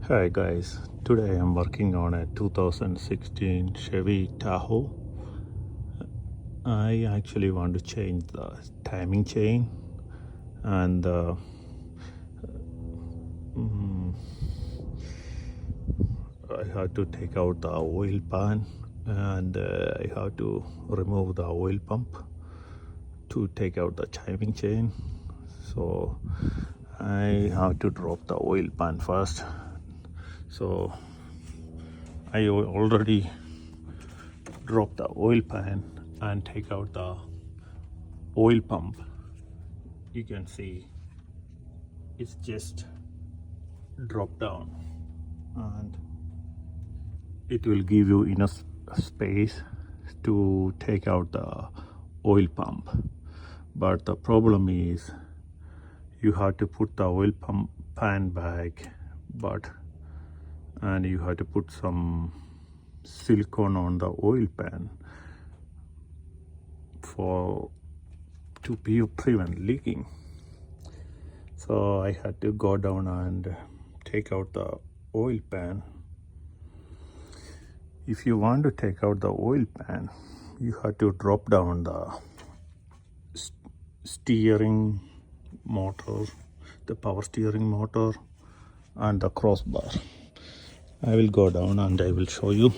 Hi guys, today I'm working on a 2016 Chevy Tahoe. I actually want to change the timing chain and I have to take out the oil pan and I have to remove the oil pump to take out the timing chain. So I have to drop the oil pan first. So I already drop the oil pan and take out the oil pump. You can see it's just drop down and it will give you enough space to take out the oil pump. But the problem is you have to put the oil pump pan back, and you have to put some silicone on the oil pan to prevent leaking. So I had to go down and take out the oil pan. If you want to take out the oil pan, you have to drop down the steering motor, the power steering motor and the crossbar. I will go down and I will show you.